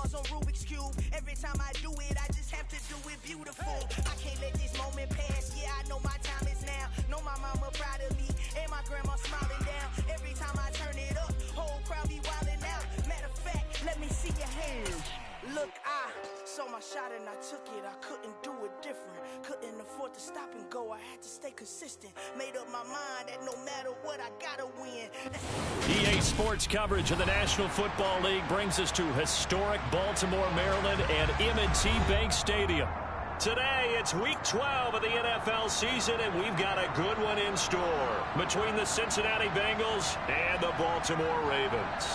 bars on Rubik's Cube. Every time I do it, I just have to do it beautiful. I can't let this moment pass. Yeah, I know my time is now. Know my mama proud of me, and my grandma smiling down. Every time I turn it up, whole crowd be wildin' out. Matter of fact, let me see your hands. Look, I saw my shot and I took it. I couldn't do it different. Couldn't afford to stop and go. I had to stay consistent. Made up my mind that no matter what, I gotta win. EA Sports coverage of the National Football League brings us to historic Baltimore, Maryland and M&T Bank Stadium. Today, it's Week 12 of the NFL season, and we've got a good one in store between the Cincinnati Bengals and the Baltimore Ravens.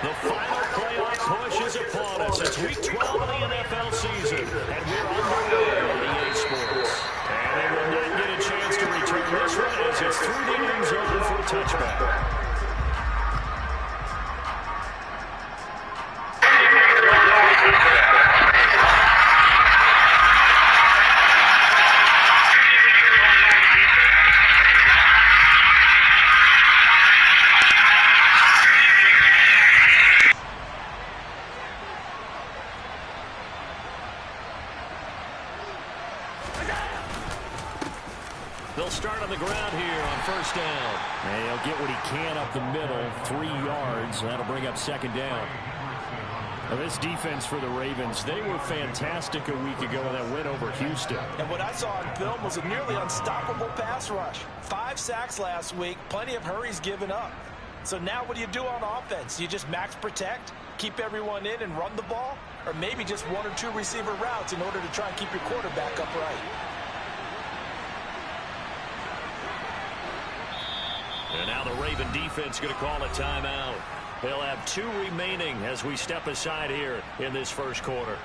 The final playoff push is upon us. It's Week 12 of the NFL season, and we're underway on EA Sports. And they will not get a chance to return this one as it's through the end zone for a touchback. They'll start on the ground here on first down. And he'll get what he can up the middle, 3 yards. That'll bring up second down. Now this defense for the Ravens, they were fantastic a week ago in that win over Houston. And what I saw on film was a nearly unstoppable pass rush. 5 sacks last week, plenty of hurries given up. So now what do you do on offense? You just max protect, keep everyone in and run the ball? Or maybe just 1 or 2 receiver routes in order to try and keep your quarterback upright? And now the Raven defense going to call a timeout. They'll have 2 remaining as we step aside here in this first quarter.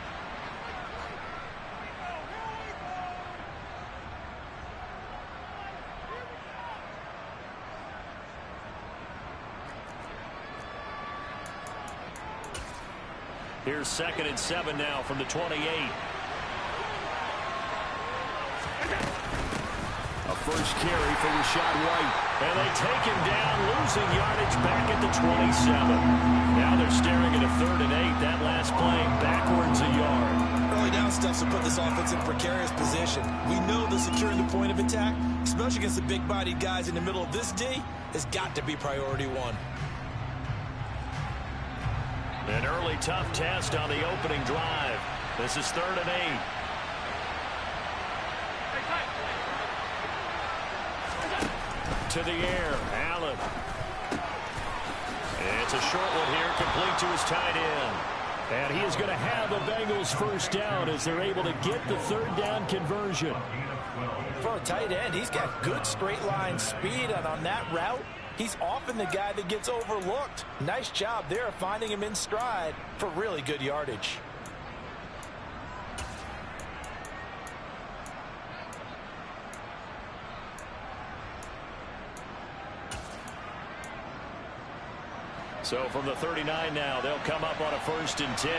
Here's 2nd and 7 now from the 28. A first carry for Rashad White. And they take him down, losing yardage back at the 27. Now they're staring at a 3rd and 8. That last play backwards a yard. Early down stuff to put this offense in precarious position. We know that securing the point of attack, especially against the big-bodied guys in the middle of this D, has got to be priority 1. An early tough test on the opening drive. This is 3rd and 8. To the air, Allen. It's a short one here, complete to his tight end. And he is going to have the Bengals first down as they're able to get the 3rd down conversion. For a tight end, he's got good straight line speed, and on that route, he's often the guy that gets overlooked. Nice job there finding him in stride for really good yardage. So from the 39 now, they'll come up on a 1st and 10.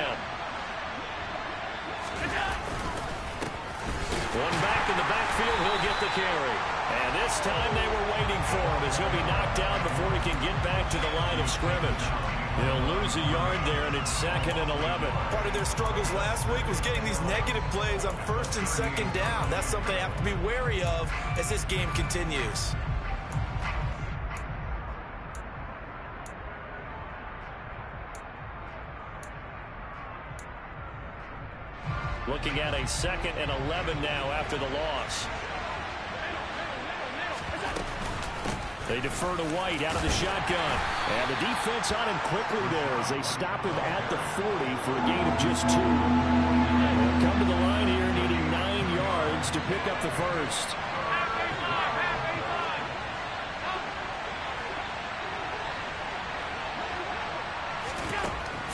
One back in the backfield, he'll get the carry. And this time they were waiting for him as he'll be knocked down before he can get back to the line of scrimmage. They'll lose a yard there, and it's 2nd and 11. Part of their struggles last week was getting these negative plays on 1st and 2nd down. That's something they have to be wary of as this game continues. Looking at a 2nd and 11 now after the loss. They defer to White out of the shotgun. And the defense on him quickly there as they stop him at the 40 for a gain of just 2. They'll come to the line here needing 9 yards to pick up the first.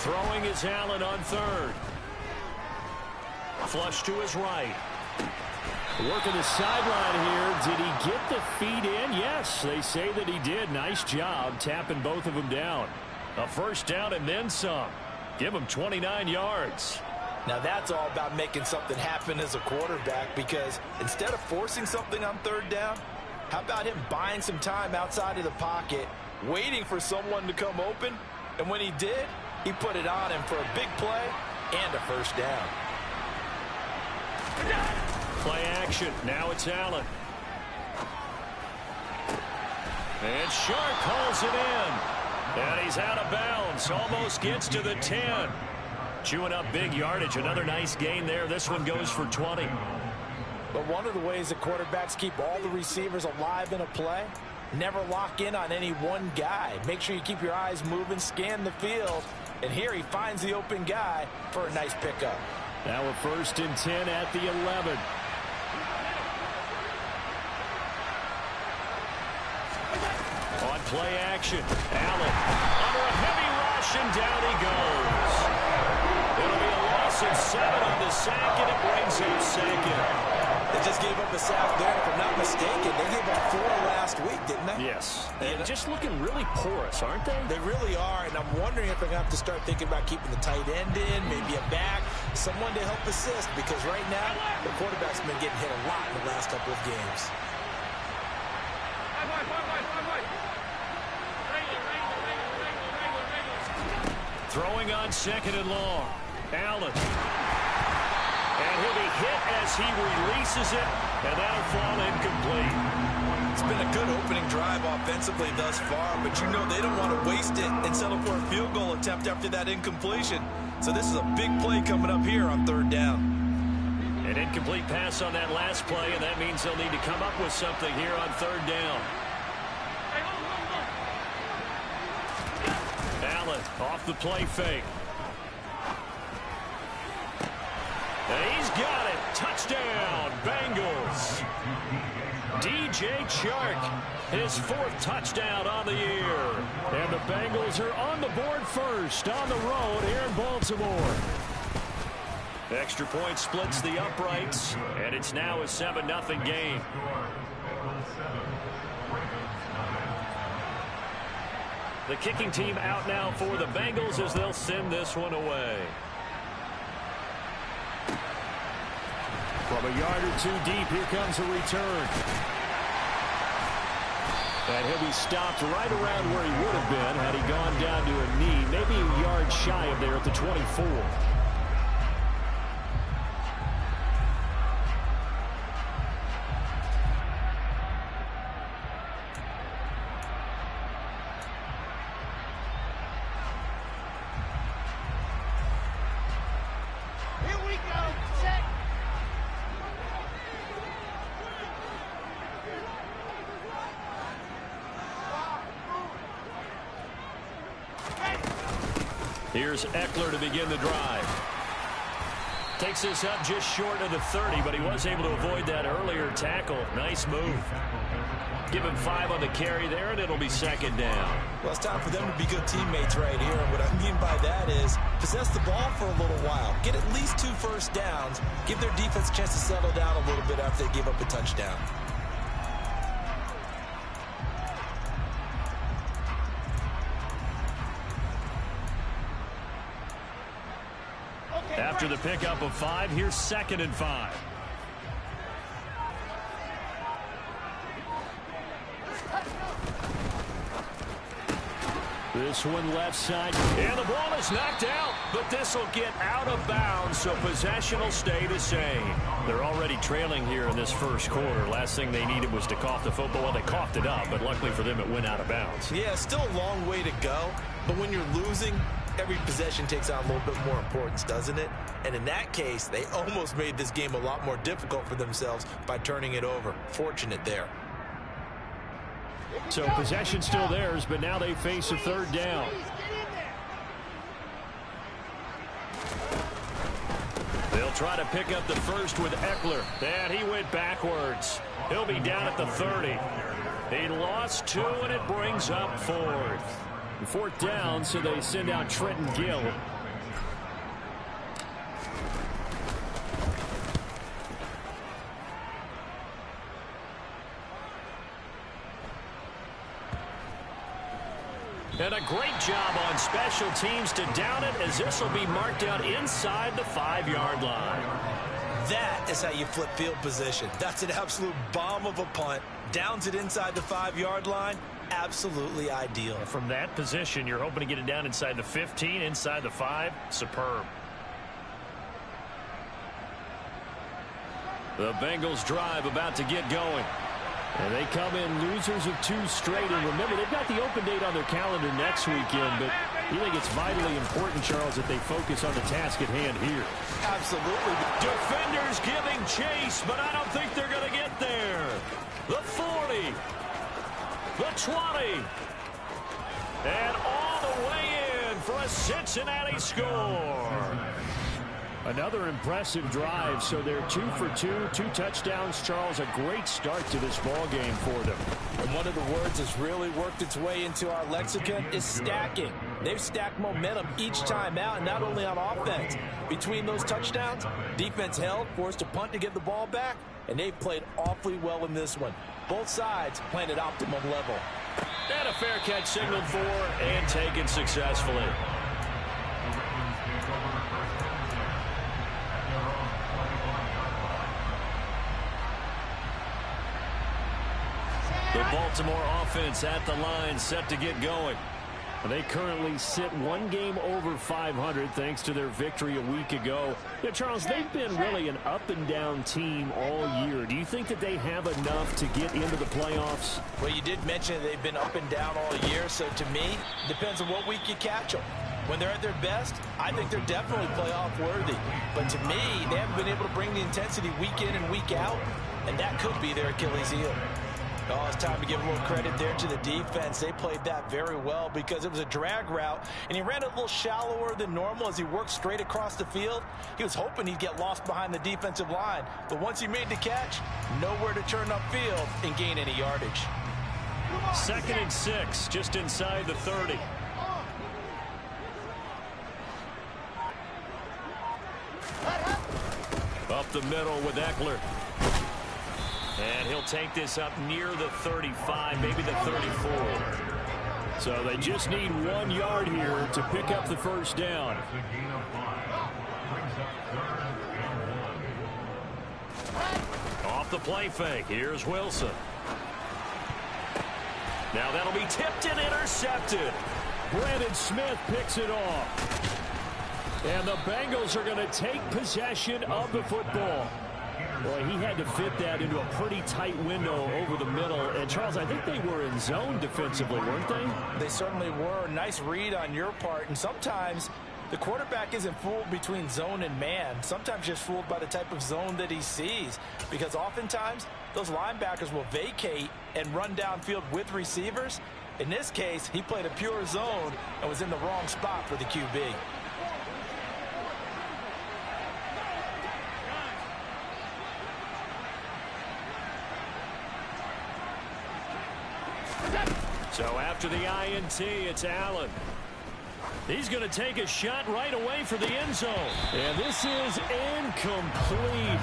Throwing is Allen on 3rd. Flush to his right. Working the sideline here. Did he get the feet in? Yes, they say that he did. Nice job tapping both of them down. A first down and then some. Give him 29 yards. Now that's all about making something happen as a quarterback, because instead of forcing something on third down, how about him buying some time outside of the pocket, waiting for someone to come open, and when he did, he put it on him for a big play and a first down. Play action. Now it's Allen. And Sharp calls it in. And he's out of bounds. Almost gets to the 10. Chewing up big yardage. Another nice gain there. This one goes for 20. But one of the ways that quarterbacks keep all the receivers alive in a play, never lock in on any one guy. Make sure you keep your eyes moving, scan the field. And here he finds the open guy for a nice pickup. Now a 1st and 10 at the 11. On play action, Allen under a heavy rush, and down he goes. It'll be a loss of 7 on the sack, and it brings up second. They just gave up a sack there. If I'm not mistaken, they gave up 4 last week, didn't they? Yes. And just looking really porous, aren't they? They really are, and I'm wondering if they're going to have to start thinking about keeping the tight end in, maybe a back, someone to help assist, because right now, the quarterback's been getting hit a lot in the last couple of games. Throwing on 2nd and long. Allen. And he'll be hit as he releases it, and that'll fall incomplete. It's been a good opening drive offensively thus far, but you know they don't want to waste it and settle for a field goal attempt after that incompletion. So this is a big play coming up here on 3rd down. An incomplete pass on that last play, and that means they'll need to come up with something here on 3rd down. Allen off the play fake. And he's got it. Touchdown, Bengals. DJ Chark, his 4th touchdown on the year. And the Bengals are on the board first on the road here in Baltimore. Extra point splits the uprights, and it's now a 7-0 game. The kicking team out now for the Bengals as they'll send this one away. From a yard or 2 deep, here comes a return. And he'll be stopped right around where he would have been had he gone down to a knee, maybe a yard shy of there at the 24. Here's Eckler to begin the drive. Takes this up just short of the 30, but he was able to avoid that earlier tackle. Nice move. Give him 5 on the carry there, and it'll be 2nd down. Well, it's time for them to be good teammates right here. And what I mean by that is possess the ball for a little while. Get at least 2 first downs. Give their defense a chance to settle down a little bit after they give up a touchdown. After the pickup of 5, here's 2nd and 5. This one left side, and the ball is knocked out, but this will get out of bounds, so possession will stay the same. They're already trailing here in this 1st quarter. Last thing they needed was to cough the football. Well, they coughed it up, but luckily for them, it went out of bounds. Yeah, still a long way to go, but when you're losing, every possession takes on a little bit more importance, doesn't it? And in that case, they almost made this game a lot more difficult for themselves by turning it over. Fortunate there. So possession still theirs, but now they face a 3rd down. They'll try to pick up the first with Eckler. And he went backwards. He'll be down at the 30. He lost 2, and it brings up 4th. 4th down, so they send out Trenton Gill. And a great job on special teams to down it, as this will be marked out inside the 5-yard line. That is how you flip field position. That's an absolute bomb of a punt. Downs it inside the 5-yard line. Absolutely ideal. From that position, you're hoping to get it down inside the 15, inside the 5. Superb. The Bengals drive about to get going. And they come in losers of 2 straight. And remember, they've got the open date on their calendar next weekend. But you think it's vitally important, Charles, that they focus on the task at hand here. Absolutely. Defenders giving chase, but I don't think they're going to get there. The 40. The 20. And all the way in for a Cincinnati score. Another impressive drive, so they're 2 for 2, 2 touchdowns. Charles, a great start to this ball game for them. And one of the words that's really worked its way into our lexicon is stacking. They've stacked momentum each time out, not only on offense. Between those touchdowns, defense held, forced a punt to get the ball back, and they've played awfully well in this one. Both sides playing at optimum level. And a fair catch signaled for and taken successfully. The Baltimore offense at the line, set to get going. They currently sit 1 game over 500 thanks to their victory a week ago. Yeah, Charles, they've been really an up-and-down team all year. Do you think that they have enough to get into the playoffs? Well, you did mention they've been up and down all year, so to me, it depends on what week you catch them. When they're at their best, I think they're definitely playoff worthy. But to me, they haven't been able to bring the intensity week in and week out, and that could be their Achilles heel. Oh, it's time to give a little credit there to the defense. They played that very well because it was a drag route, and he ran it a little shallower than normal as he worked straight across the field. He was hoping he'd get lost behind the defensive line, but once he made the catch, nowhere to turn upfield and gain any yardage. 2nd and 6, just inside the 30. Up the middle with Eckler. And he'll take this up near the 35, maybe the 34. So they just need 1 yard here to pick up the first down. Off the play fake, here's Wilson. Now that'll be tipped and intercepted. Brandon Smith picks it off. And the Bengals are going to take possession of the football. Boy, he had to fit that into a pretty tight window over the middle. And, Charles, I think they were in zone defensively, weren't they? They certainly were. Nice read on your part. And sometimes the quarterback isn't fooled between zone and man. Sometimes just fooled by the type of zone that he sees. Because oftentimes those linebackers will vacate and run downfield with receivers. In this case, he played a pure zone and was in the wrong spot for the QB. So after the INT, it's Allen. He's going to take a shot right away for the end zone. And this is incomplete.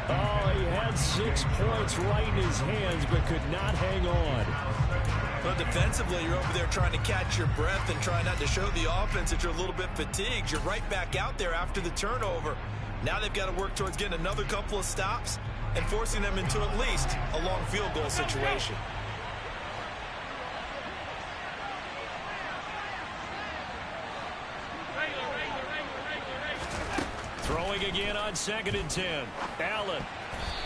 Oh, he had 6 points right in his hands, but could not hang on. Well, defensively, you're over there trying to catch your breath and trying not to show the offense that you're a little bit fatigued. You're right back out there after the turnover. Now they've got to work towards getting another couple of stops and forcing them into at least a long field goal situation. Throwing again on 2nd and 10. Allen.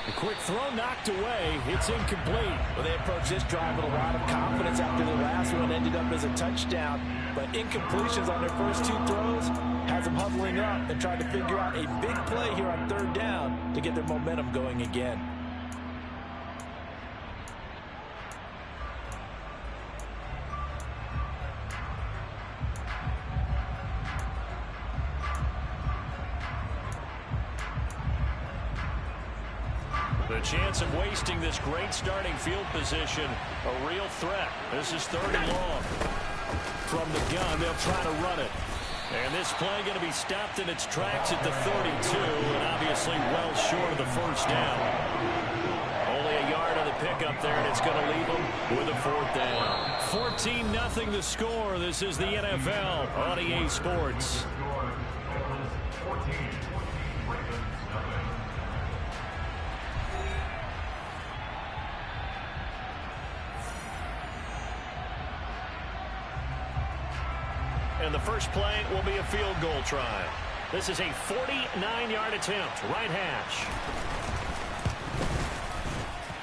A quick throw knocked away. It's incomplete. Well, they approached this drive with a lot of confidence after the last one ended up as a touchdown. But incompletions on their first 2 throws has them huddling up and trying to figure out a big play here on 3rd down to get their momentum going again. The chance of wasting this great starting field position, a real threat. This is 3rd and long. From the gun, they'll try to run it. And this play going to be stopped in its tracks at the 32, and obviously well short of the first down. Only a yard on the pickup there, and it's going to leave them with a 4th down. 14-0 the score. This is the NFL on EA Sports. And the first play will be a field goal try. This is a 49-yard attempt, right hash.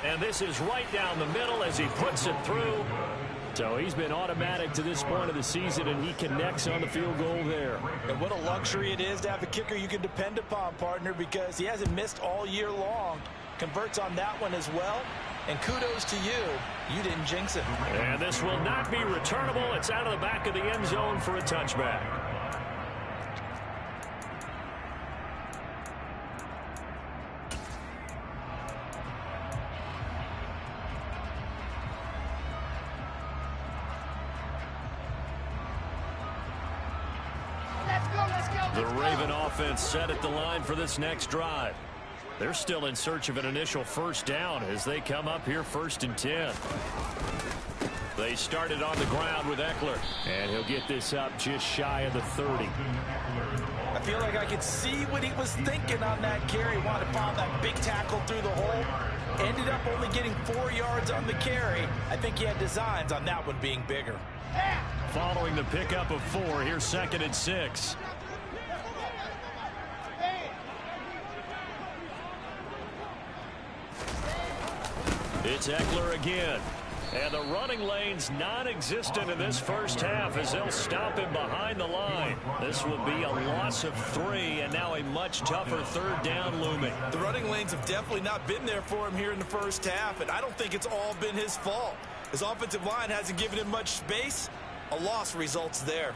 And this is right down the middle as he puts it through. So he's been automatic to this point of the season, and he connects on the field goal there. And what a luxury it is to have a kicker you can depend upon, partner, because he hasn't missed all year long. Converts on that one as well. And kudos to you. You didn't jinx it. And this will not be returnable. It's out of the back of the end zone for a touchback. The Raven offense set at the line for this next drive. They're still in search of an initial first down as they come up here 1st and 10. They started on the ground with Eckler, and he'll get this up just shy of the 30. I feel like I could see what he was thinking on that carry. Wanted to find that big tackle through the hole. Ended up only getting 4 yards on the carry. I think he had designs on that one being bigger. Following the pickup of 4, here's 2nd and 6. It's Eckler again. And the running lane's non-existent in this first half as they'll stop him behind the line. This will be a loss of 3, and now a much tougher 3rd down looming. The running lanes have definitely not been there for him here in the first half, and I don't think it's all been his fault. His offensive line hasn't given him much space. A loss results there.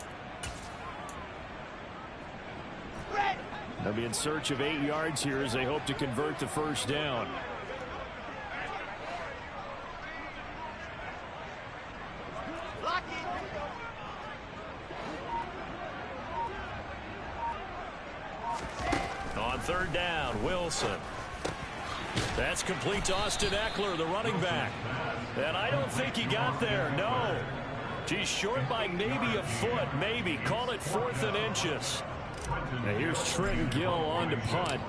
They'll be in search of 8 yards here as they hope to convert the first down. On 3rd down, Wilson. That's complete to Austin Eckler, the running back. And I don't think he got there, no. He's short by maybe a foot, maybe. Call it 4th and inches. Now here's Trent Gill on to punt.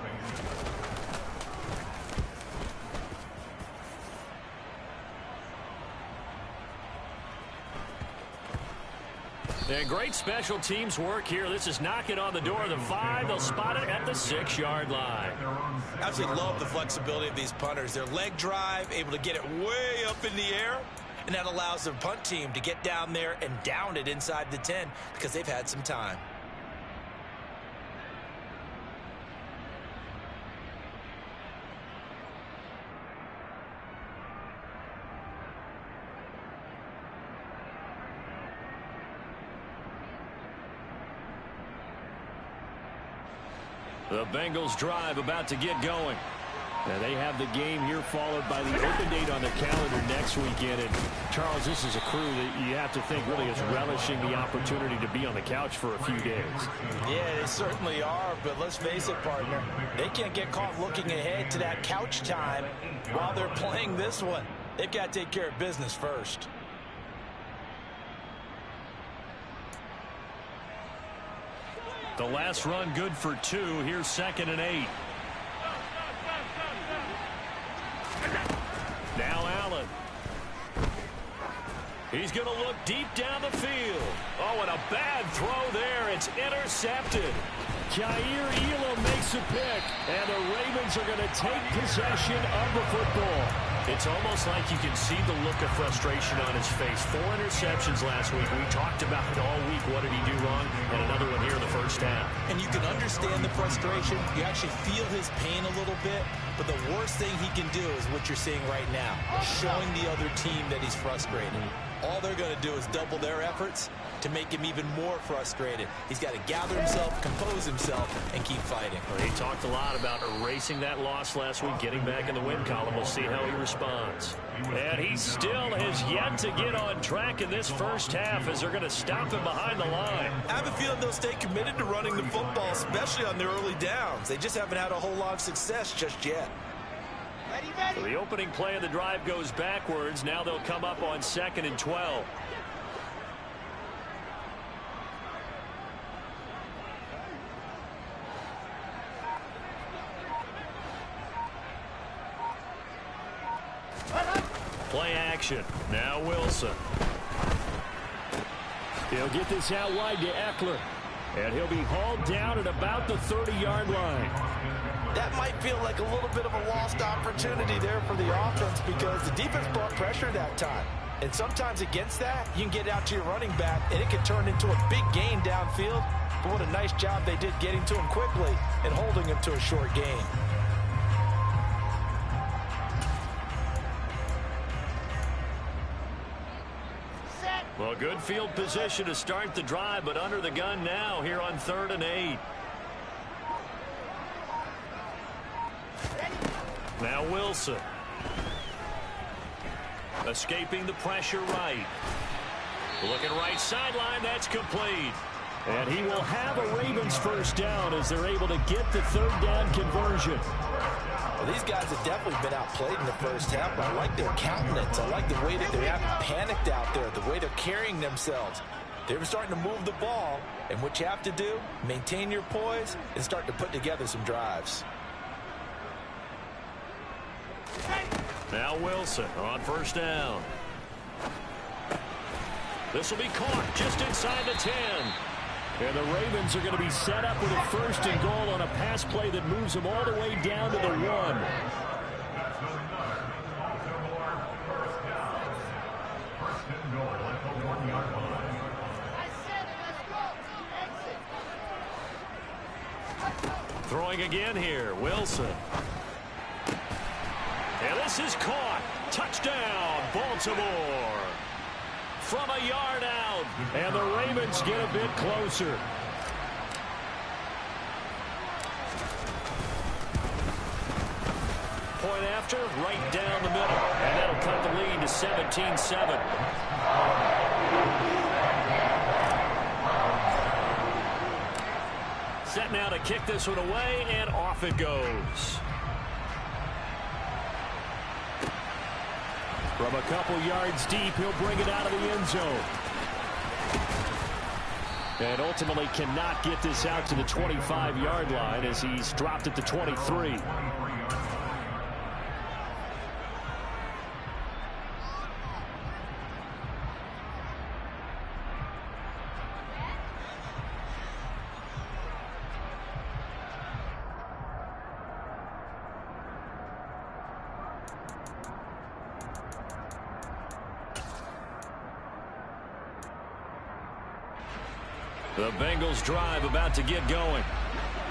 And great special teams work here. This is knocking on the door of the 5. They'll spot it at the 6-yard line. Absolutely love the flexibility of these punters. Their leg drive, able to get it way up in the air, and that allows the punt team to get down there and down it inside the 10 because they've had some time. The Bengals drive about to get going. Now they have the game here followed by the open date on the calendar next weekend. And Charles, this is a crew that you have to think really is relishing the opportunity to be on the couch for a few days. Yeah, they certainly are, but let's face it, partner. They can't get caught looking ahead to that couch time while they're playing this one. They've got to take care of business first. The last run good for 2. Here's 2nd and 8. Now Allen. He's going to look deep down the field. Oh, and a bad throw there. It's intercepted. Jair Elam makes a pick, and the Ravens are going to take possession of the football. It's almost like you can see the look of frustration on his face. 4 interceptions last week. We talked about it all week. What did he do wrong? And another one here in the first half. And you can understand the frustration. You actually feel his pain a little bit. But the worst thing he can do is what you're seeing right now, showing the other team that he's frustrated. All they're going to do is double their efforts to make him even more frustrated. He's got to gather himself, compose himself, and keep fighting. Well, he talked a lot about erasing that loss last week, getting back in the win column. We'll see how he responds. And he still has yet to get on track in this first half as they're going to stop him behind the line. I have a feeling they'll stay committed to running the football, especially on their early downs. They just haven't had a whole lot of success just yet. So the opening play of the drive goes backwards. Now they'll come up on 2nd and 12. Play action. Now Wilson. He'll get this out wide to Eckler. And he'll be hauled down at about the 30-yard line. That might feel like a little bit of a lost opportunity there for the offense because the defense brought pressure that time. And sometimes against that, you can get out to your running back, and it can turn into a big gain downfield. But what a nice job they did getting to him quickly and holding him to a short gain. Well, good field position to start the drive, but under the gun now here on 3rd and 8. Now Wilson. Escaping the pressure right. Looking right sideline, that's complete. And he will have a Ravens first down as they're able to get the 3rd down conversion. Well, these guys have definitely been outplayed in the first half, but I like their countenance. I like the way that they haven't panicked out there, the way they're carrying themselves. They're starting to move the ball, and what you have to do, maintain your poise and start to put together some drives. Now Wilson on first down. This will be caught just inside the 10. And the Ravens are going to be set up with a 1st and goal on a pass play that moves them all the way down to the 1. Throwing again here, Wilson. And this is caught. Touchdown, Baltimore. From a yard out. And the Ravens get a bit closer. Point after, right down the middle. And that'll cut the lead to 17-7. Set now to kick this one away, and off it goes. From a couple yards deep, he'll bring it out of the end zone. And ultimately cannot get this out to the 25-yard line as he's dropped at the 23. The Bengals drive about to get going.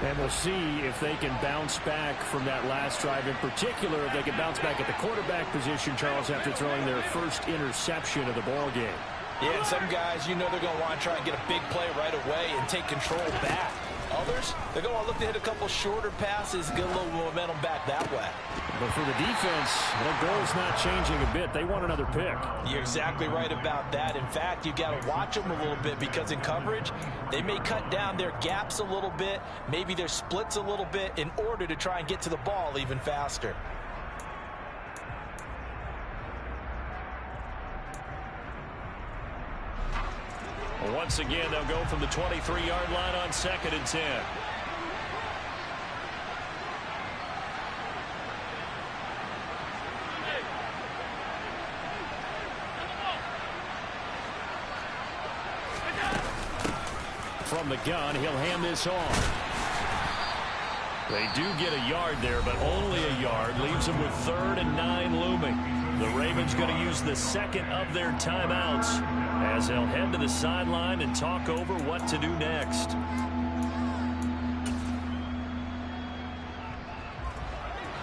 And we'll see if they can bounce back from that last drive. In particular, if they can bounce back at the quarterback position, Charles, after throwing their first interception of the ball game. Yeah, and some guys, you know they're going to want to try and get a big play right away and take control back. Others, they're going to look to hit a couple shorter passes and get a little momentum back that way. But for the defense, their goal's not changing a bit. They want another pick. You're exactly right about that. In fact, you've got to watch them a little bit because in coverage, they may cut down their gaps a little bit, maybe their splits a little bit in order to try and get to the ball even faster. Once again, they'll go from the 23-yard line on 2nd and 10. From the gun, he'll hand this off. They do get a yard there, but only a yard. Leaves them with 3rd and 9 looming. The Ravens going to use the second of their timeouts as they'll head to the sideline and talk over what to do next.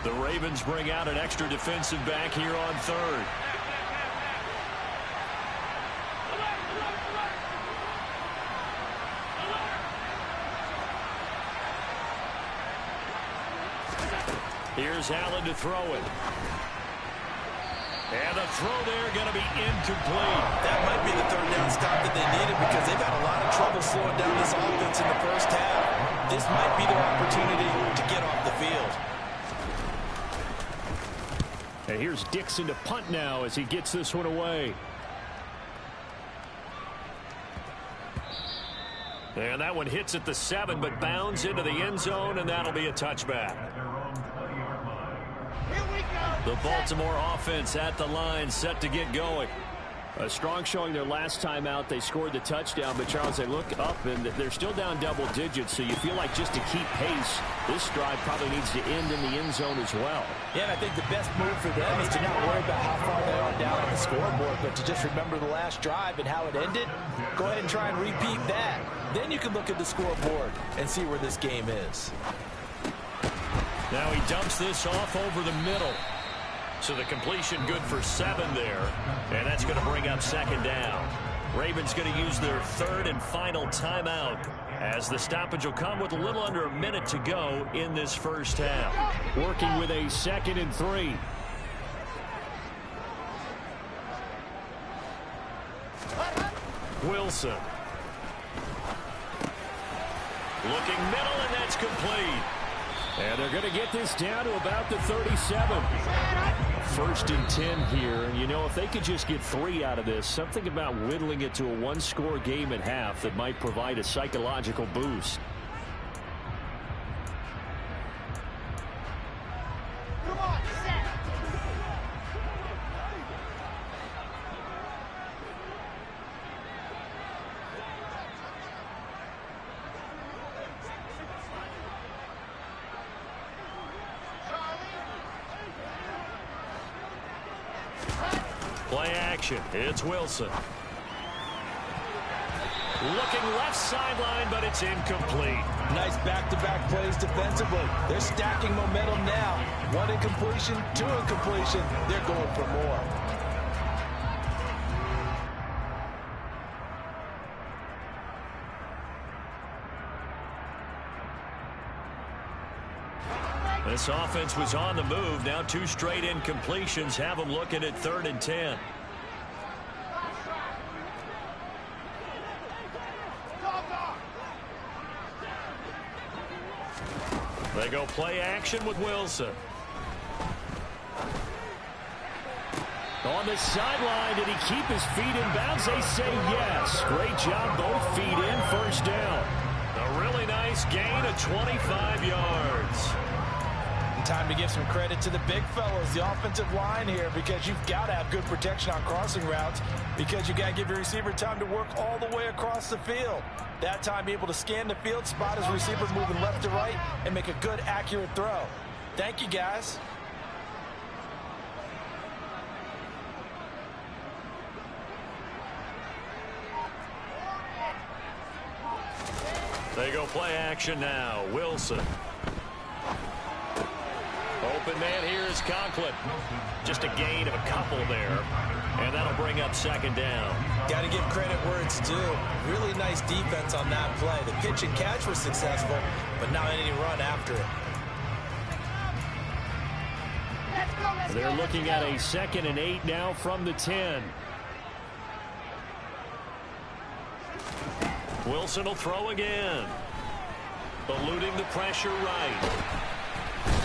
The Ravens bring out an extra defensive back here on 3rd. Here's Allen to throw it. And the throw there going to be incomplete. That might be the 3rd down stop that they needed because they've had a lot of trouble slowing down this offense in the first half. This might be their opportunity to get off the field. And here's Dixon to punt now as he gets this one away. And that one hits at the 7, but bounds into the end zone, and that'll be a touchback. Here we go. The Baltimore offense at the line, set to get going. A strong showing their last time out. They scored the touchdown, but Charles, they look up and they're still down double digits, so you feel like just to keep pace, this drive probably needs to end in the end zone as well. Yeah, and I think the best move for them is to not worry about how far they are down on the scoreboard, but to just remember the last drive and how it ended. Go ahead and try and repeat that. Then you can look at the scoreboard and see where this game is. Now he dumps this off over the middle. So the completion good for 7 there. And that's going to bring up second down. Ravens going to use their third and final timeout, as the stoppage will come with a little under a minute to go in this first half. Working with a 2nd and 3. Wilson. Looking middle, and that's complete. And they're going to get this down to about the 37. 1st and 10 here. And, you know, if they could just get 3 out of this, something about whittling it to a 1-score game at half that might provide a psychological boost. Come on, set. Play action. It's Wilson. Looking left sideline, but it's incomplete. Nice back-to-back plays defensively. They're stacking momentum now. 1 incompletion, 2 incompletion. They're going for more. This offense was on the move. Now 2 straight incompletions have them looking at 3rd and 10. They go play action with Wilson. On the sideline, did he keep his feet in bounds? They say yes. Great job, both feet in, first down. A really nice gain of 25 yards. Time to give some credit to the big fellows, the offensive line here, because you've got to have good protection on crossing routes, because you got to give your receiver time to work all the way across the field. That time able to scan the field, spot his receiver moving left to right, and make a good, accurate throw. Thank you, guys. They go play action now. Wilson. Open man here is Conklin. Just a gain of a couple there. And that'll bring up second down. Got to give credit where it's due. Really nice defense on that play. The pitch and catch was successful, but not any run after it. They're looking at a 2nd and 8 now from the 10. Wilson will throw again. Eluding the pressure right.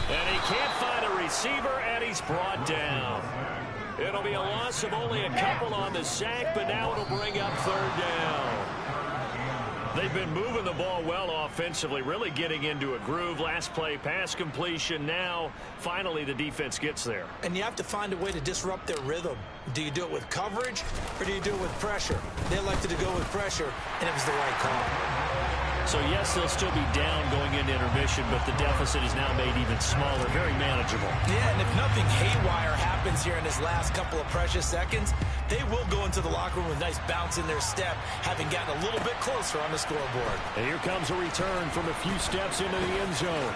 And he can't find a receiver, and he's brought down. It'll be a loss of only a couple on the sack, but now it'll bring up 3rd down. They've been moving the ball well offensively, really getting into a groove. Last play, pass completion. Now, finally, the defense gets there. And you have to find a way to disrupt their rhythm. Do you do it with coverage, or do you do it with pressure? They elected to go with pressure, and it was the right call. So, yes, they'll still be down going into intermission, but the deficit is now made even smaller, very manageable. Yeah, and if nothing haywire happens here in this last couple of precious seconds, they will go into the locker room with a nice bounce in their step, having gotten a little bit closer on the scoreboard. And here comes a return from a few steps into the end zone.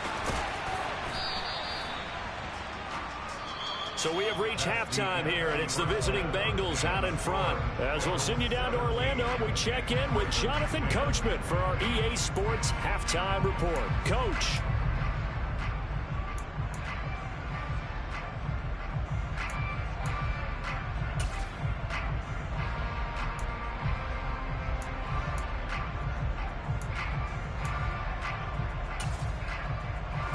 So we have reached halftime here, and it's the visiting Bengals out in front. As we'll send you down to Orlando, we check in with Jonathan Coachman for our EA Sports Halftime Report. Coach.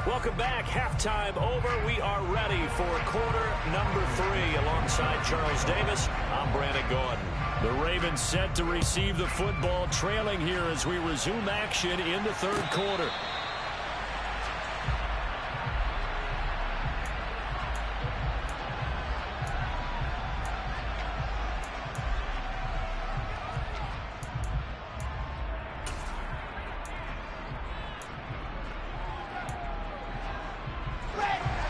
Welcome back. Halftime over. We are ready for quarter number 3. Alongside Charles Davis, I'm Brandon Gordon. The Ravens set to receive the football, trailing here as we resume action in the 3rd quarter.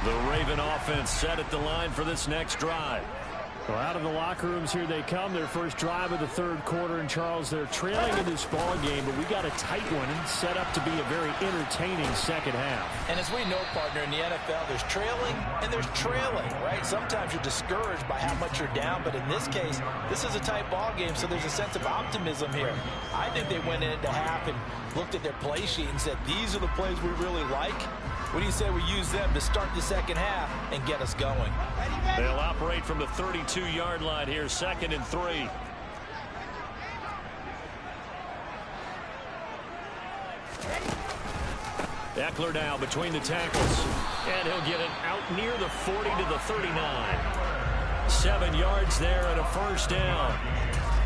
The Raven offense set at the line for this next drive. Well, out of the locker rooms here they come. Their first drive of the third quarter. And, Charles, they're trailing in this ball game, but we got a tight one and set up to be a very entertaining second half. And as we know, partner, in the NFL, there's trailing and there's trailing, right? Sometimes you're discouraged by how much you're down, but in this case, this is a tight ball game, so there's a sense of optimism here. I think they went into half and looked at their play sheet and said, these are the plays we really like. What do you say we use them to start the second half and get us going? They'll operate from the 32-yard line here, 2nd and 3. Eckler now between the tackles. And he'll get it out near the 40 to the 39. 7 yards there and a first down.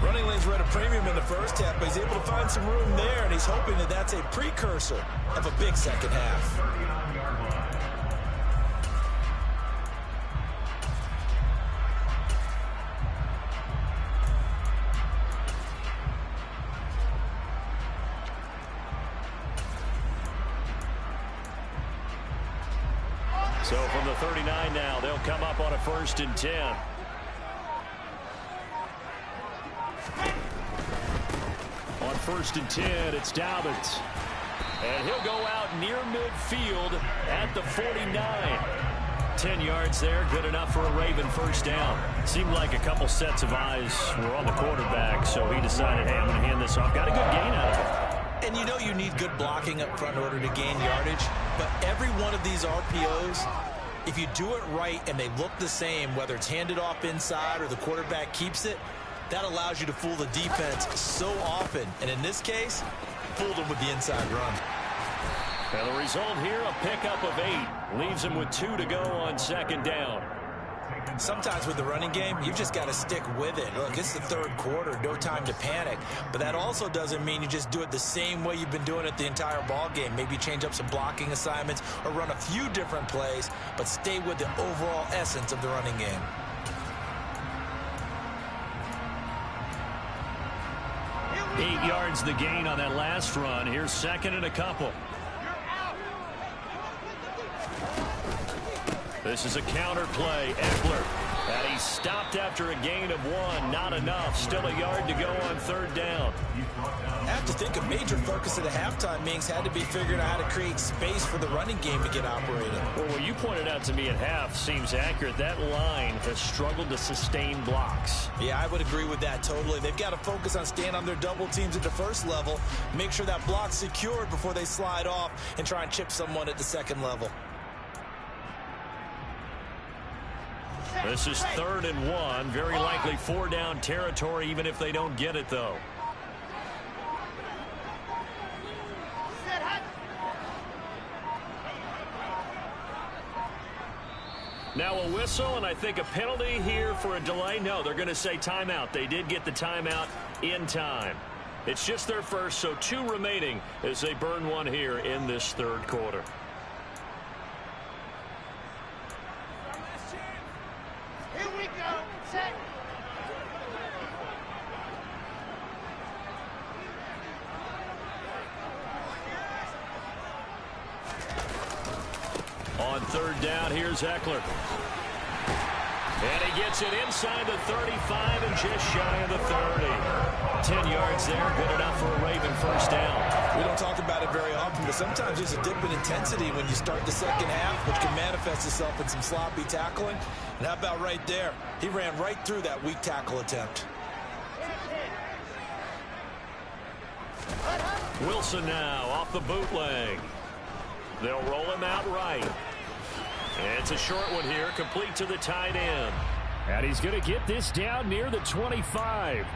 Running lanes were at a premium in the first half, but he's able to find some room there, and he's hoping that that's a precursor of a big second half. So from the 39 now, they'll come up on a 1st and 10. On 1st and 10, it's Dobbins. And he'll go out near midfield at the 49. 10 yards there, good enough for a Raven first down. Seemed like a couple sets of eyes were on the quarterback, so he decided, hey, I'm going to hand this off. Got a good gain out of it. And you know you need good blocking up front in order to gain yardage, but every one of these RPOs, if you do it right and they look the same, whether it's handed off inside or the quarterback keeps it, that allows you to fool the defense so often. And in this case, fooled them with the inside run. And the result here, a pickup of 8. Leaves him with 2 to go on 2nd down. Sometimes with the running game, you've just got to stick with it. Look, it's the third quarter, no time to panic. But that also doesn't mean you just do it the same way you've been doing it the entire ball game. Maybe change up some blocking assignments or run a few different plays, but stay with the overall essence of the running game. Eight yards the gain on that last run. Here's 2nd and a couple. This is a counter play. Eckler. And he stopped after a gain of 1. Not enough. Still a yard to go on 3rd down. I have to think a major focus of the halftime meetings had to be figuring out how to create space for the running game to get operated. Well, what you pointed out to me at half seems accurate. That line has struggled to sustain blocks. Yeah, I would agree with that totally. They've got to focus on staying on their double teams at the first level, make sure that block's secured before they slide off and try and chip someone at the second level. This is 3rd and 1. Very likely 4 down territory, even if they don't get it, though. Now a whistle, and I think a penalty here for a delay. No, they're going to say timeout. They did get the timeout in time. It's just their first, so 2 remaining as they burn 1 here in this third quarter. Here we go. Set. On 3rd down, here's Eckler. And he gets it inside the 35 and just shy of the 30. 10 yards there, good enough for a Raven first down. We don't talk about it very often, but sometimes there's a dip in intensity when you start the second half, which can manifest itself in some sloppy tackling. And how about right there? He ran right through that weak tackle attempt. Wilson now off the bootleg. They'll roll him out right. And it's a short one here, complete to the tight end. And he's going to get this down near the 25.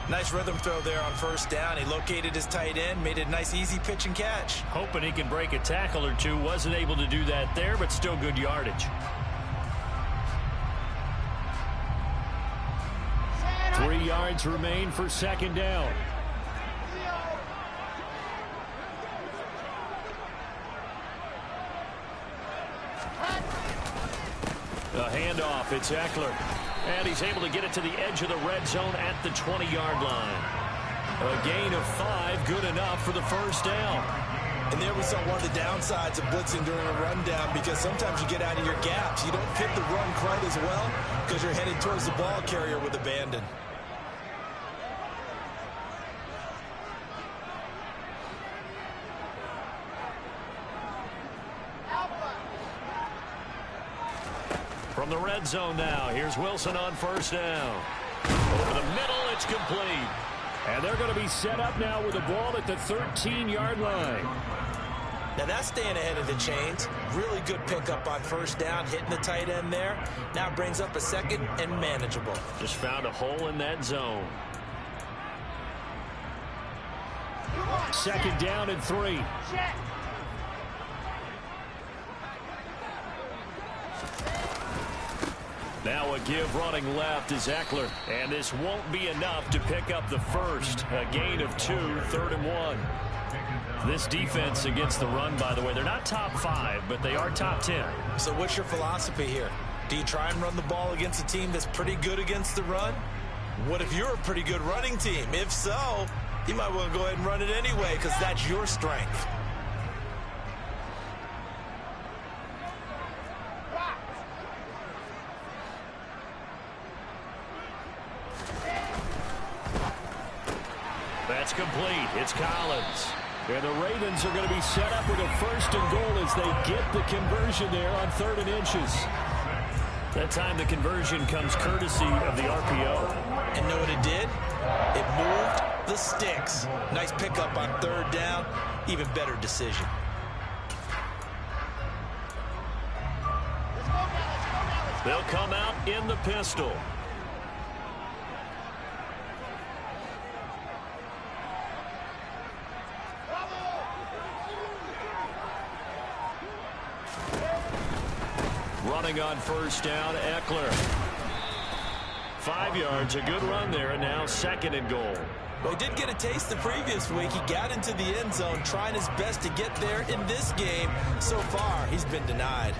Nice rhythm throw there on first down. He located his tight end, made it a nice easy pitch and catch. Hoping he can break a tackle or two. Wasn't able to do that there, but still good yardage. 3 yards remain for second down. A handoff, it's Eckler. And he's able to get it to the edge of the red zone at the 20-yard line. A gain of 5, good enough for the first down. And there we saw one of the downsides of blitzing during a rundown, because sometimes you get out of your gaps. You don't fit the run quite as well because you're headed towards the ball carrier with abandon. From the red zone now, here's Wilson on first down. Over the middle, it's complete. And they're going to be set up now with the ball at the 13-yard line. Now that's staying ahead of the chains. Really good pickup on first down, hitting the tight end there. Now brings up a second and manageable. Just found a hole in that zone. Second down and 3. Now a give running left is Eckler. And this won't be enough to pick up the first. A gain of 2, 3rd and 1. This defense against the run, by the way, they're not top 5, but they are top 10. So what's your philosophy here? Do you try and run the ball against a team that's pretty good against the run? What if you're a pretty good running team? If so, you might want to go ahead and run it anyway, because that's your strength. That's complete. It's Collins. And the Ravens are going to be set up with a 1st and goal as they get the conversion there on 3rd and inches. That time the conversion comes courtesy of the RPO. And know what it did? It moved the sticks. Nice pickup on 3rd down. Even better decision. They'll come out in the pistol. Running on first down, Eckler. 5 yards, a good run there, and now 2nd and goal. Well, he did get a taste the previous week. He got into the end zone, trying his best to get there in this game. So far, he's been denied.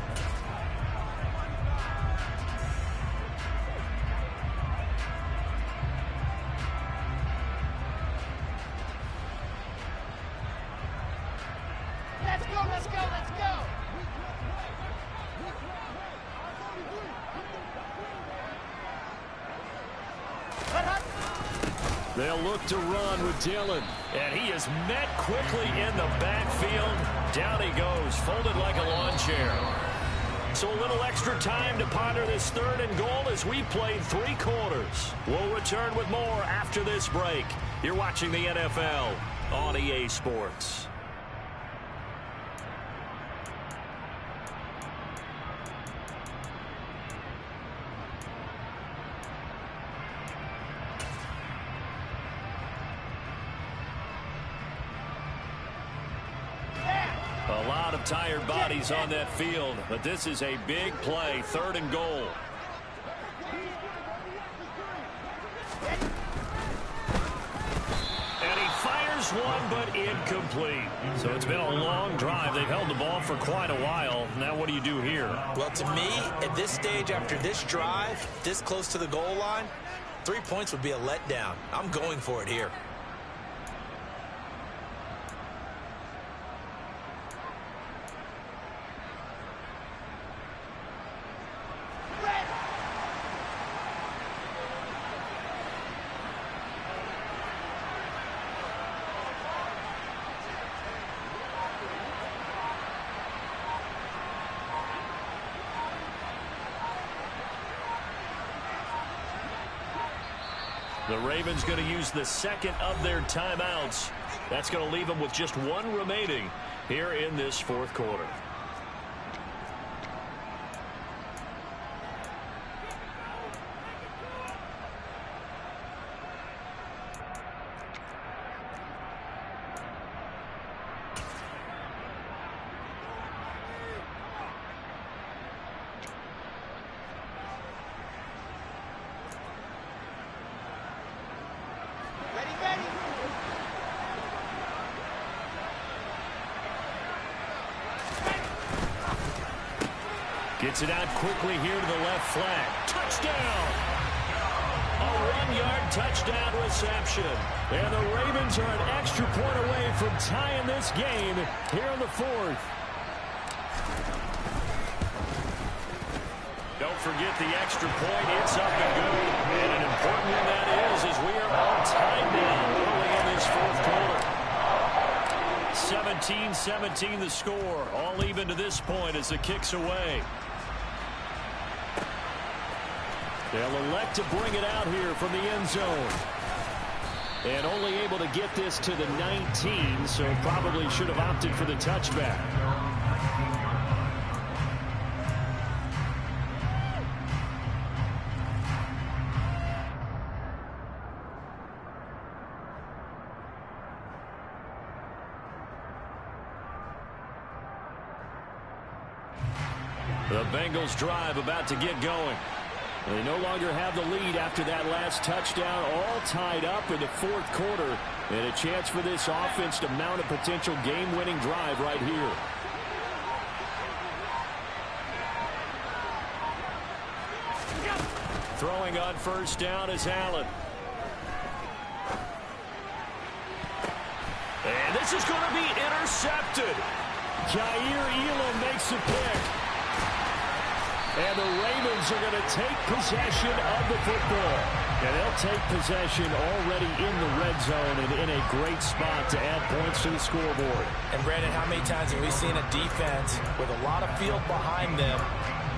Let's go. They'll look to run with Dillon. And he is met quickly in the backfield. Down he goes, folded like a lawn chair. So a little extra time to ponder this 3rd and goal as we played 3 quarters. We'll return with more after this break. You're watching the NFL on EA Sports. A lot of tired bodies on that field, but this is a big play, 3rd and goal. And he fires one, but incomplete. So it's been a long drive. They've held the ball for quite a while. Now what do you do here? Well, to me, at this stage, after this drive, this close to the goal line, 3 points would be a letdown. I'm going for it here. The Ravens going to use the 2nd of their timeouts. That's going to leave them with just 1 remaining here in this 4th quarter. Gets it out quickly here to the left flank. Touchdown! A 1-yard touchdown reception. And the Ravens are an extra point away from tying this game here in the fourth. Don't forget the extra point. It's up and good. And an important one that is, as we are all tied down early in this fourth quarter. 17-17 the score. All even to this point as the kick's away. They'll elect to bring it out here from the end zone. And only able to get this to the 19, so probably should have opted for the touchback. The Bengals drive about to get going. They no longer have the lead after that last touchdown, all tied up in the fourth quarter, and a chance for this offense to mount a potential game-winning drive right here. Throwing on first down is Allen. And this is going to be intercepted. Jair Elam makes a pick. And the Ravens are going to take possession of the football. And they'll take possession already in the red zone and in a great spot to add points to the scoreboard. And, Brandon, how many times have we seen a defense with a lot of field behind them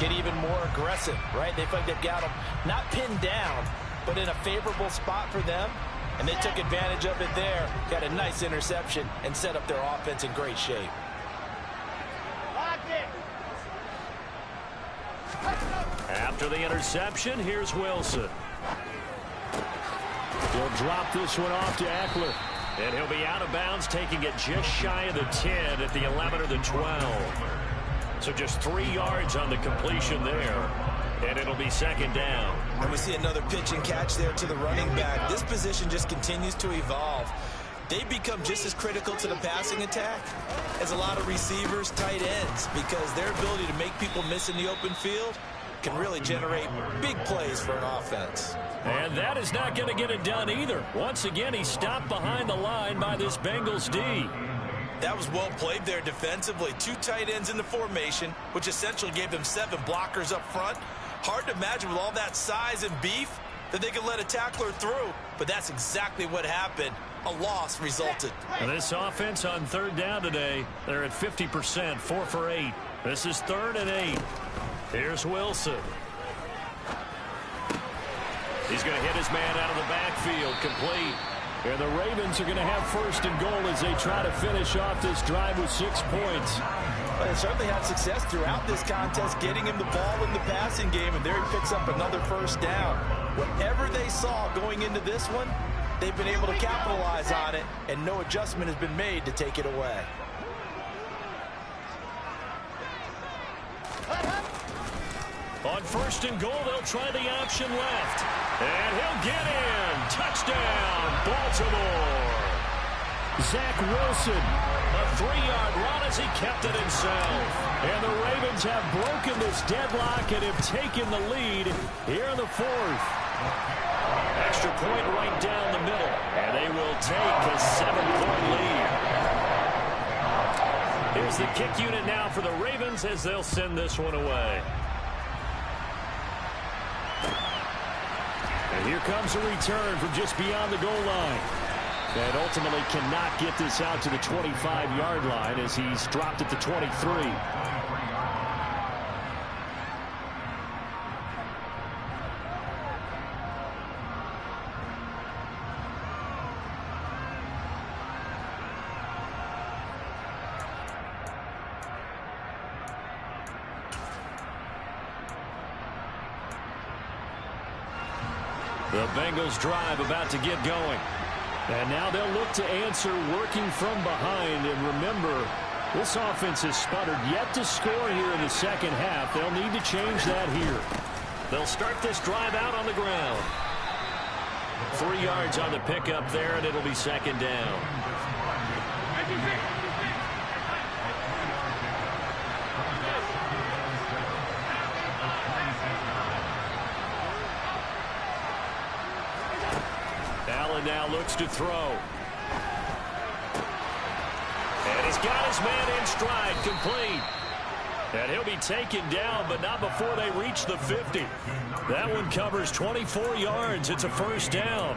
get even more aggressive, right? They feel like they've got them not pinned down, but in a favorable spot for them. And they took advantage of it there, got a nice interception, and set up their offense in great shape. After the interception, here's Wilson. He'll drop this one off to Eckler. And he'll be out of bounds, taking it just shy of the 10 at the 11 or the 12. So just 3 yards on the completion there. And it'll be second down. And we see another pitch and catch there to the running back. This position just continues to evolve. They become just as critical to the passing attack as a lot of receivers, tight ends, because their ability to make people miss in the open field can really generate big plays for an offense. And that is not going to get it done either. Once again, he's stopped behind the line by this Bengals D. That was well played there defensively. 2 tight ends in the formation, which essentially gave them 7 blockers up front. Hard to imagine with all that size and beef that they could let a tackler through, but that's exactly what happened. A loss resulted. And this offense on third down today, they're at 50%, 4 for 8. This is 3rd and 8. Here's Wilson. He's going to hit his man out of the backfield, complete. And the Ravens are going to have 1st and goal as they try to finish off this drive with 6 points. Well, they certainly had success throughout this contest, getting him the ball in the passing game, and there he picks up another 1st down. Whatever they saw going into this one, they've been able to capitalize on it, and no adjustment has been made to take it away. On 1st and goal, they'll try the option left. And he'll get in. Touchdown, Baltimore. Zach Wilson, a 3-yard run as he kept it himself. And the Ravens have broken this deadlock and have taken the lead here in the 4th. Extra point right down the middle. And they will take a 7-point lead. Here's the kick unit now for the Ravens as they'll send this one away. And here comes a return from just beyond the goal line. And ultimately cannot get this out to the 25-yard line as he's dropped at the 23. The Bengals drive about to get going. And now they'll look to answer working from behind. And remember, this offense has sputtered yet to score here in the second half. They'll need to change that here. They'll start this drive out on the ground. 3 yards on the pickup there, and it'll be second down. Allen now looks to throw. And he's got his man in stride, complete. And he'll be taken down, but not before they reach the 50. That one covers 24 yards. It's a first down.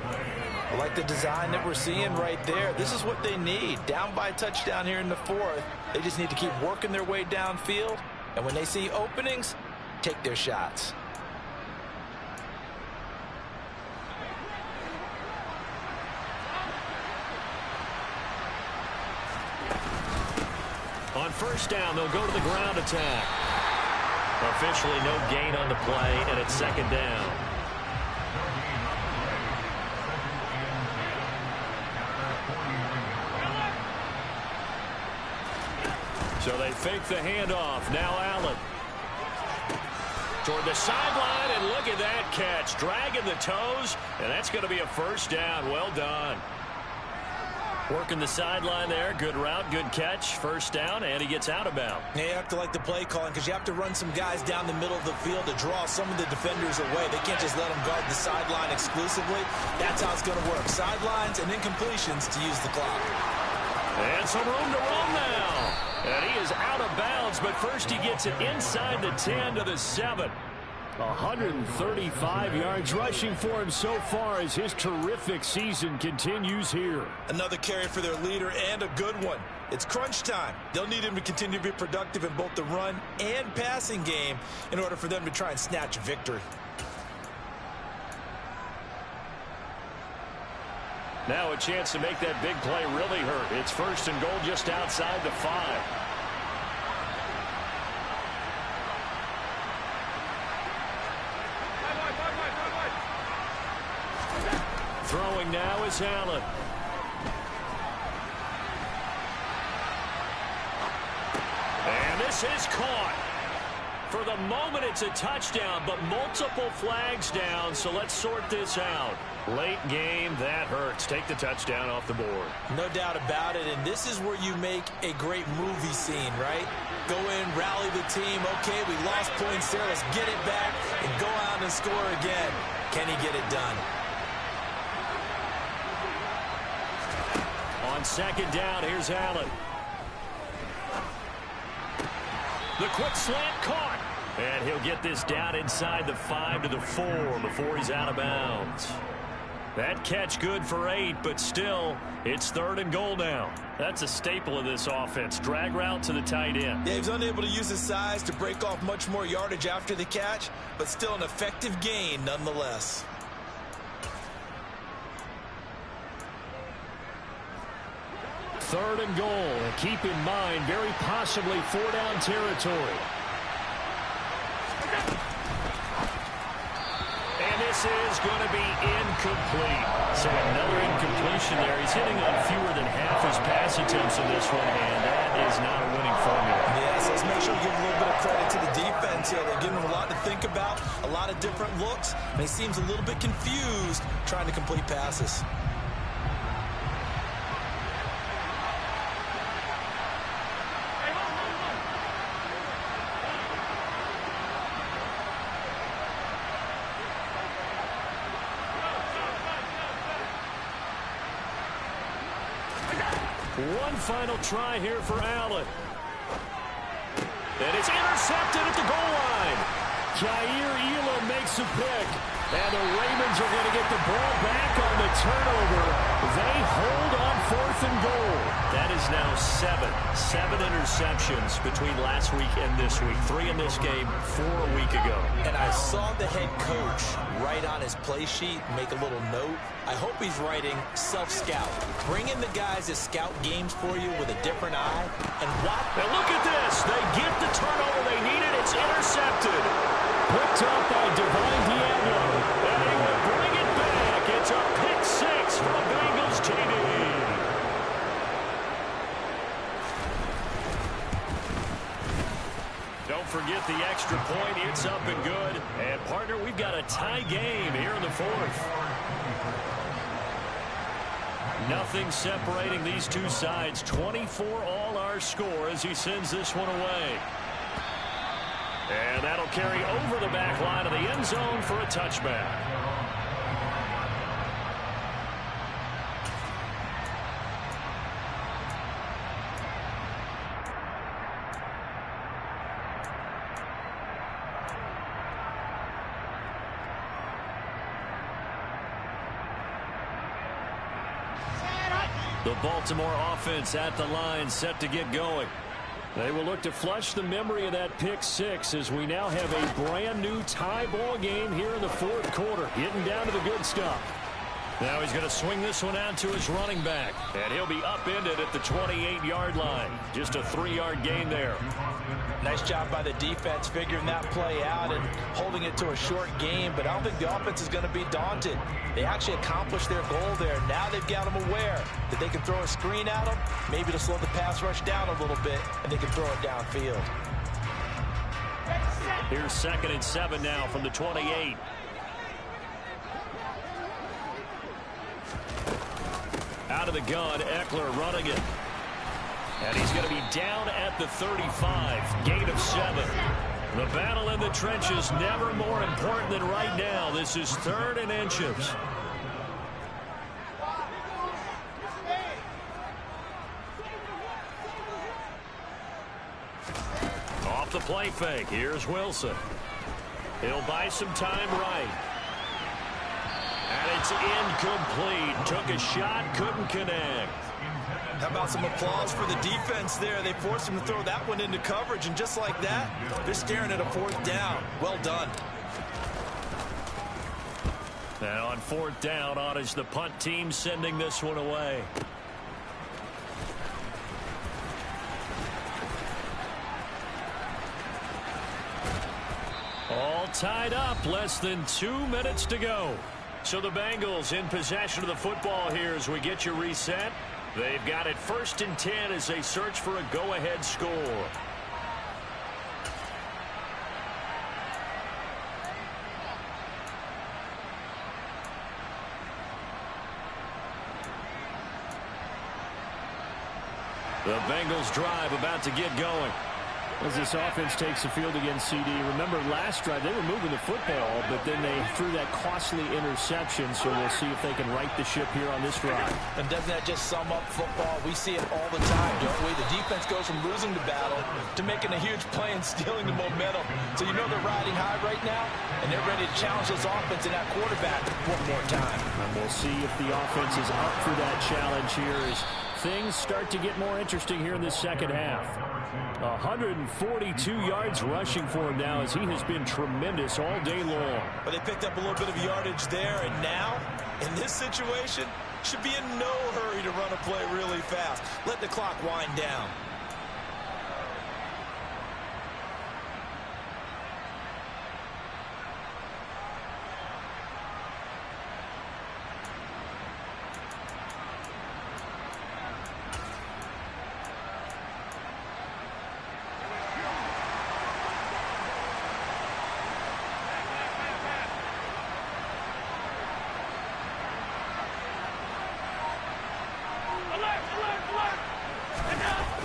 I like the design that we're seeing right there. This is what they need. Down by a touchdown here in the fourth. They just need to keep working their way downfield. And when they see openings, take their shots. On first down, they'll go to the ground attack. Officially no gain on the play, and it's second down. So they fake the handoff. Now Allen. Toward the sideline, and look at that catch. Dragging the toes, and that's going to be a first down. Well done. Working the sideline there. Good route, good catch. First down, and he gets out of bounds. Yeah, you have to like the play calling because you have to run some guys down the middle of the field to draw some of the defenders away. They can't just let them guard the sideline exclusively. That's how it's going to work. Sidelines and incompletions to use the clock. And some room to run now. And he is out of bounds, but first he gets it inside the 10 to the 7. 135 yards rushing for him so far as his terrific season continues here. Another carry for their leader and a good one. It's crunch time. They'll need him to continue to be productive in both the run and passing game in order for them to try and snatch a victory. Now a chance to make that big play really hurt. It's first and goal just outside the 5. Throwing now is Allen. And this is caught. For the moment, it's a touchdown, but multiple flags down, so let's sort this out. Late game, that hurts. Take the touchdown off the board. No doubt about it, and this is where you make a great movie scene, right? Go in, rally the team. Okay, we lost points there. Let's get it back and go out and score again. Can he get it done? On second down, here's Allen. The quick slant caught. And he'll get this down inside the 5 to the 4 before he's out of bounds. That catch good for 8, but still, it's third and goal now. That's a staple of this offense. Drag route to the tight end. Yeah, he's unable to use his size to break off much more yardage after the catch, but still an effective gain nonetheless. Third and goal. And keep in mind, very possibly 4-down territory. And this is going to be incomplete. So another incompletion there. He's hitting on fewer than half his pass attempts in this one, and that is not a winning formula. Yes, let's make sure we give a little bit of credit to the defense here. They're giving him a lot to think about, a lot of different looks, and he seems a little bit confused trying to complete passes. One final try here for Allen. And it's intercepted at the goal line. Jair Elam makes a pick. And the Ravens are going to get the ball back on the turnover. They hold on fourth and goal. That is now 7 interceptions between last week and this week. 3 in this game, 4 a week ago. And I saw the head coach write on his play sheet, make a little note. I hope he's writing self-scout. Bring in the guys that scout games for you with a different eye. And watch. And look at this. They get the turnover they needed. It's intercepted. Picked up by Divine Diablo. And he will bring it back. It's a pick 6 for the Bengals TD. Don't forget the extra point. It's up and good. And, partner, we've got a tie game here in the fourth. Nothing separating these two sides. 24 all our score as he sends this one away. And that'll carry over the back line of the end zone for a touchback. The Baltimore offense at the line, set to get going. They will look to flush the memory of that pick six as we now have a brand new tie ball game here in the fourth quarter. Getting down to the good stuff. Now he's going to swing this one out to his running back. And he'll be upended at the 28-yard line. Just a 3-yard gain there. Nice job by the defense figuring that play out and holding it to a short game. But I don't think the offense is going to be daunted. They actually accomplished their goal there. Now they've got them aware that they can throw a screen at them, maybe to slow the pass rush down a little bit, and they can throw it downfield. Here's 2nd and 7 now from the 28. Out of the gun, Eckler running it. And he's going to be down at the 35. Gain of 7. The battle in the trenches never more important than right now. This is 3rd and inches. Off the play fake. Here's Wilson. He'll buy some time right. And it's incomplete. Took a shot, couldn't connect. How about some applause for the defense there? They forced him to throw that one into coverage, and just like that, they're staring at a 4th down. Well done. And on 4th down, on is the punt team sending this one away. All tied up, less than 2 minutes to go. So the Bengals in possession of the football here as we get you reset. They've got it 1st and 10 as they search for a go-ahead score. The Bengals drive about to get going. As this offense takes the field against CD, remember last drive they were moving the football, but then they threw that costly interception, so we'll see if they can right the ship here on this drive. And doesn't that just sum up football? We see it all the time, don't we? The defense goes from losing the battle to making a huge play and stealing the momentum. So you know they're riding high right now, and they're ready to challenge this offense and that quarterback one more time. And we'll see if the offense is up for that challenge here as things start to get more interesting here in the second half. 142 yards rushing for him now as he has been tremendous all day long. But they picked up a little bit of yardage there, and now, in this situation, should be in no hurry to run a play really fast. Let the clock wind down.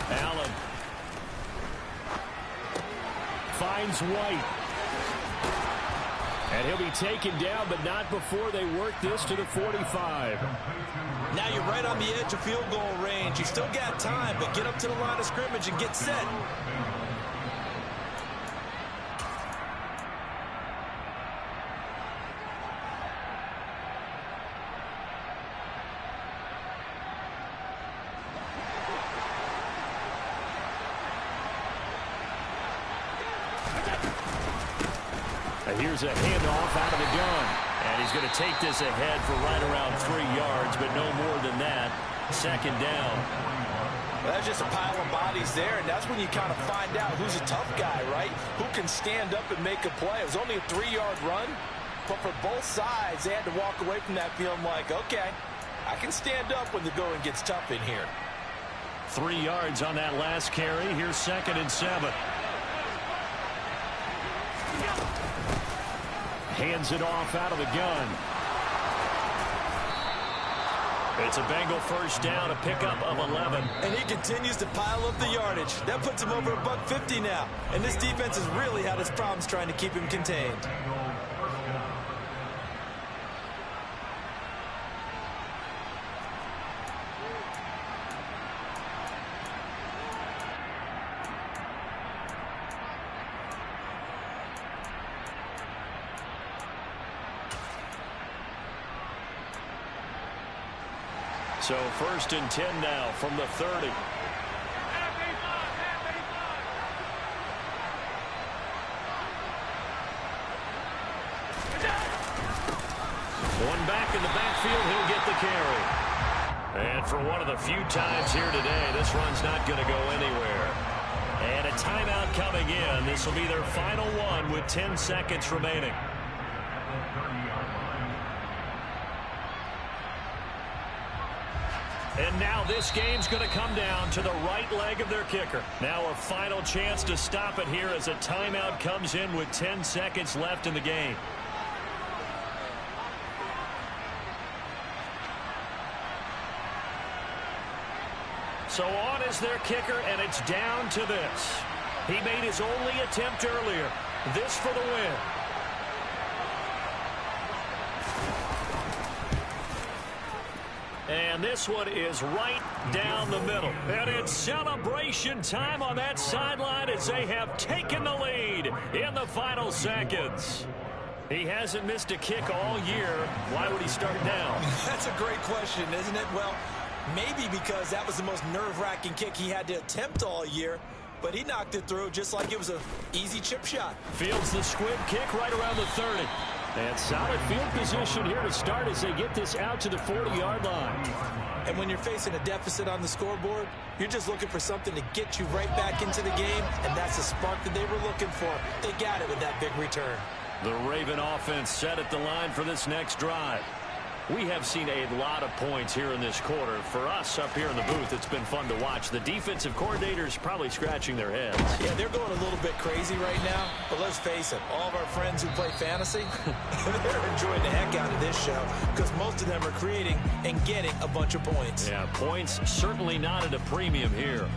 Allen finds White. And he'll be taken down, but not before they work this to the 45. Now you're right on the edge of field goal range. You still got time, but get up to the line of scrimmage and get set. Here's a handoff out of the gun. And he's going to take this ahead for right around 3 yards, but no more than that. 2nd down. Well, that's just a pile of bodies there, and that's when you kind of find out who's a tough guy, right? Who can stand up and make a play. It was only a 3-yard run, but for both sides, they had to walk away from that feeling like, okay, I can stand up when the going gets tough in here. 3 yards on that last carry. Here's 2nd and 7. Hands it off out of the gun. It's a Bengal 1st down, a pickup of 11. And he continues to pile up the yardage. That puts him over $150 now. And this defense has really had its problems trying to keep him contained. So 1st and 10 now from the 30. One back in the backfield, he'll get the carry. And for one of the few times here today, this run's not going to go anywhere. And a timeout coming in. This will be their final one with 10 seconds remaining. And now this game's going to come down to the right leg of their kicker. Now a final chance to stop it here as a timeout comes in with 10 seconds left in the game. So on is their kicker, and it's down to this. He made his only attempt earlier. This for the win. And this one is right down the middle. And it's celebration time on that sideline as they have taken the lead in the final seconds. He hasn't missed a kick all year. Why would he start now? That's a great question, isn't it? Well, maybe because that was the most nerve-wracking kick he had to attempt all year, but he knocked it through just like it was an easy chip shot. Fields the squib kick right around the 30. And solid field position here to start as they get this out to the 40-yard line. And when you're facing a deficit on the scoreboard, you're just looking for something to get you right back into the game, and that's the spark that they were looking for. They got it with that big return. The Raven offense set at the line for this next drive. We have seen a lot of points here in this quarter. For us up here in the booth, it's been fun to watch. The defensive coordinators probably scratching their heads. Yeah, they're going a little bit crazy right now. But let's face it, all of our friends who play fantasy, they're enjoying the heck out of this show because most of them are creating and getting a bunch of points. Yeah, points certainly not at a premium here.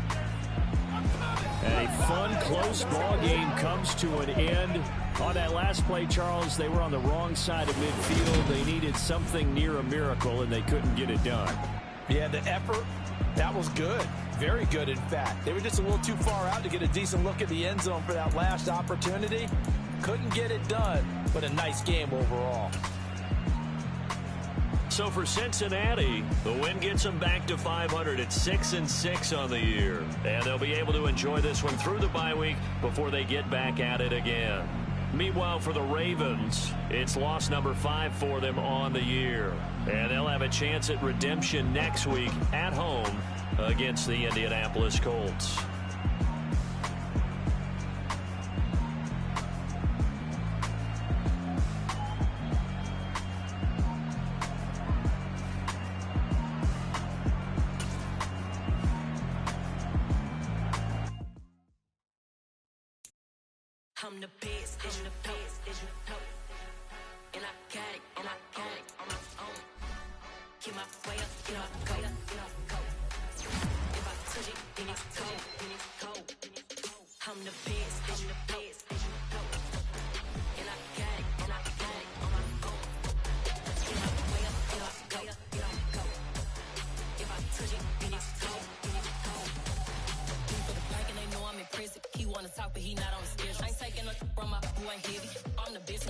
And a fun, close ball game comes to an end. On that last play, Charles, they were on the wrong side of midfield. They needed something near a miracle, and they couldn't get it done. Yeah, the effort, that was good. Very good, in fact. They were just a little too far out to get a decent look at the end zone for that last opportunity. Couldn't get it done, but a nice game overall. So for Cincinnati, the win gets them back to 500 at 6-6 on the year. And they'll be able to enjoy this one through the bye week before they get back at it again. Meanwhile, for the Ravens, it's loss number 5 for them on the year. And they'll have a chance at redemption next week at home against the Indianapolis Colts. I'm the best, I'm the best, and I got it, on my own. Keep my way up, get up, go. If I touch it, then it's cold. I'm the best, and I got it, on my own. Keep my way up, get up, go. If I touch it, then it's cold. For the bank and they know I'm in prison. He wanna talk, but he not on the schedule. I ain't taking no from my boy heavy. I'm the best.